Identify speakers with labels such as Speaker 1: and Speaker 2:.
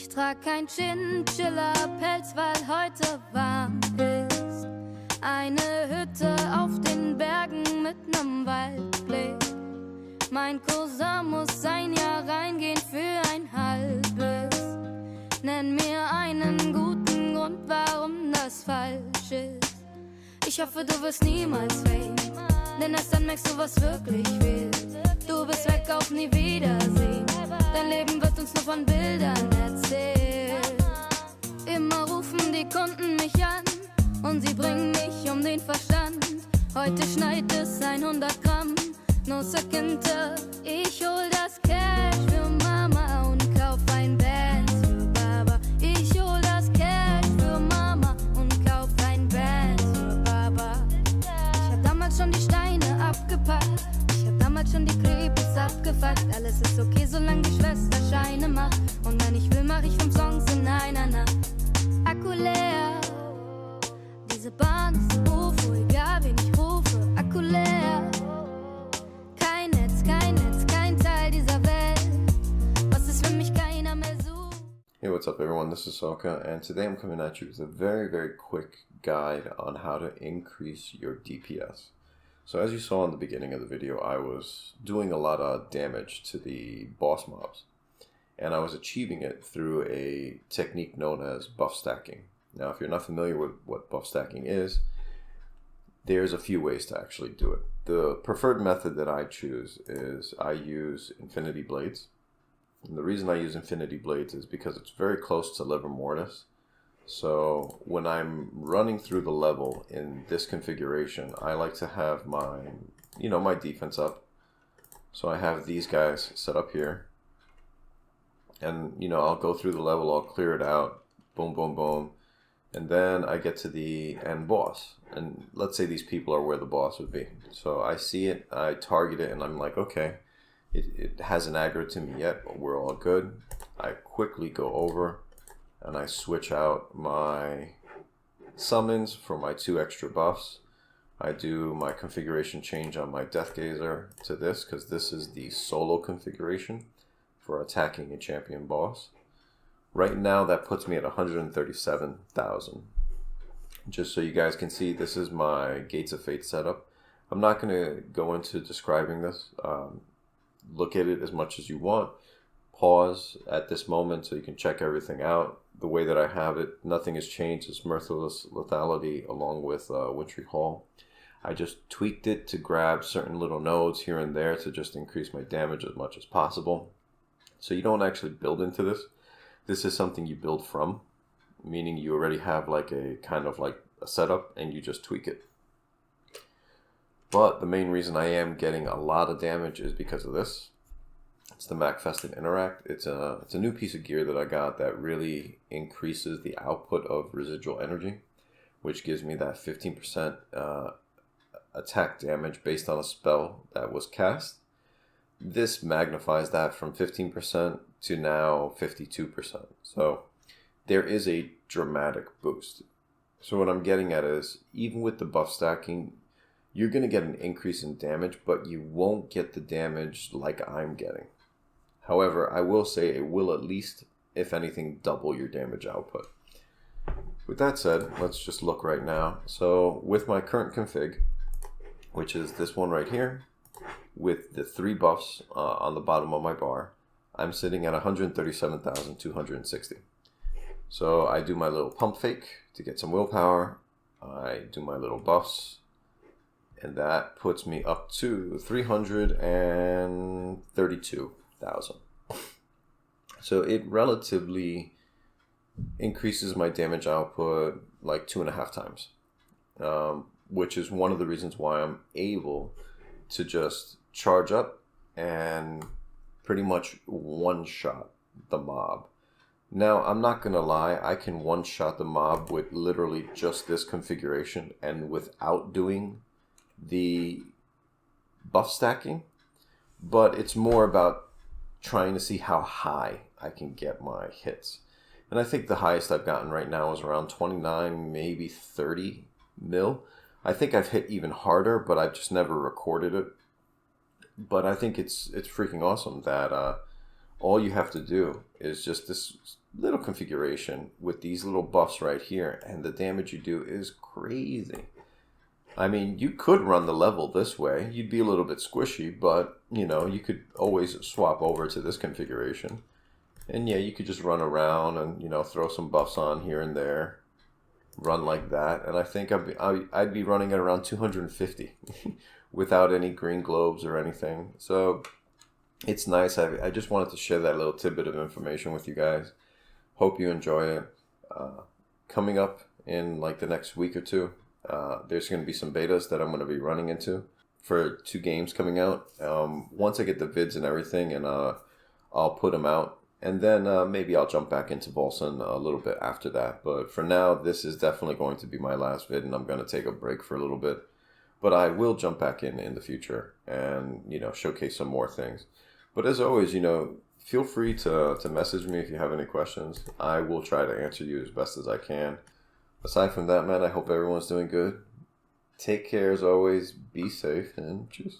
Speaker 1: Ich trag kein Chinchilla-Pelz, weil heute warm ist. Eine Hütte auf den Bergen mit nem Waldblick. Mein Cousin muss ein Jahr reingehen für ein halbes. Nenn mir einen guten Grund, warum das falsch ist. Ich hoffe, du wirst niemals Fame, denn erst dann merkst du, was wirklich fehlt. Du bist weg auf nie wiedersehen. Dein Leben wird uns nur von Bildern erzählt. Immer rufen die Kunden mich an und sie bringen mich um den Verstand. Heute schneit es 100 Gramm, no Second. Ich hol das Cash für Mama und kauf ein Band für Baba. Ich hol das Cash für Mama und kauf ein Band für Baba. Ich hab damals schon die Steine abgepackt. Ich hab damals schon die Creeps abgefuckt. Alles ist okay, solange die Schwester Scheine macht. Und wenn ich will, mach ich 5 Songs in einer Nacht. Akku leer, diese Bahn ist ein UFO, egal wen ich rufe. Akku leer, kein Netz, kein Teil dieser Welt. Was ist, wenn mich keiner mehr sucht?
Speaker 2: Hey, what's up everyone, this is Soka, and today I'm coming at you with a very quick guide on how to increase your DPS. So as you saw in the beginning of the video, I was doing a lot of damage to the boss mobs, and I was achieving it through a technique known as buff stacking. Now, if you're not familiar with what buff stacking is, there's a few ways to actually do it. The preferred method that I choose is I use Infinity Blades. And the reason I use Infinity Blades is because it's very close to Livor Mortis. So when I'm running through the level in this configuration, I like to have my defense up. So I have these guys set up here. And, I'll go through the level, I'll clear it out, boom, boom, boom. And then I get to the end boss. And let's say these people are where the boss would be. So I see it, I target it, and I'm like, okay, it hasn't aggroed to me yet, but we're all good. I quickly go over and I switch out my summons for my 2 extra buffs. I do my configuration change on my Deathgazer to this, because this is the solo configuration for attacking a champion boss. Right now that puts me at 137,000. Just so you guys can see, this is my Gates of Fate setup. I'm not going to go into describing this. Look at it as much as you want. Pause at this moment so you can check everything out. The way that I have it, nothing has changed. It's Merciless Lethality along with Wintry Hall. I just tweaked it to grab certain little nodes here and there to just increase my damage as much as possible. So you don't actually build into this. This is something you build from, meaning you already have like a kind of like a setup and you just tweak it. But the main reason I am getting a lot of damage is because of this. It's the Macfested Interact. It's a new piece of gear that I got that really increases the output of residual energy, which gives me that 15% attack damage based on a spell that was cast. This magnifies that from 15% to now 52%. So there is a dramatic boost. So what I'm getting at is, even with the buff stacking, you're going to get an increase in damage, but you won't get the damage like I'm getting. However, I will say it will at least, if anything, double your damage output. With that said, let's just look right now. So with my current config, which is this one right here, with the 3 buffs on the bottom of my bar, I'm sitting at 137,260. So I do my little pump fake to get some willpower. I do my little buffs, and that puts me up to 332,000. So it relatively increases my damage output like 2.5 times, which is one of the reasons why I'm able to just charge up and pretty much one-shot the mob. Now, I'm not going to lie, I can one-shot the mob with literally just this configuration and without doing the buff stacking, but it's more about trying to see how high I can get my hits. And I think the highest I've gotten right now is around 29, maybe 30 mil. I think I've hit even harder, but I've just never recorded it. But I think it's freaking awesome that all you have to do is just this little configuration with these little buffs right here, and the damage you do is crazy. I mean, you could run the level this way. You'd be a little bit squishy, but, you know, you could always swap over to this configuration. And yeah, you could just run around and, you know, throw some buffs on here and there. Run like that. And I think I'd be running at around 250 without any green globes or anything. So it's nice. I just wanted to share that little tidbit of information with you guys. Hope you enjoy it. Coming up in like the next week or two, there's going to be some betas that I'm going to be running into for 2 games coming out. Once I get the vids and everything, and I'll put them out, and then maybe I'll jump back into Wolcen a little bit after that. But for now, this is definitely going to be my last vid, and I'm going to take a break for a little bit. But I will jump back in the future and, you know, showcase some more things. But as always, you know, feel free to message me if you have any questions. I will try to answer you as best as I can. Aside from that, man, I hope everyone's doing good. Take care as always. Be safe and tschüss.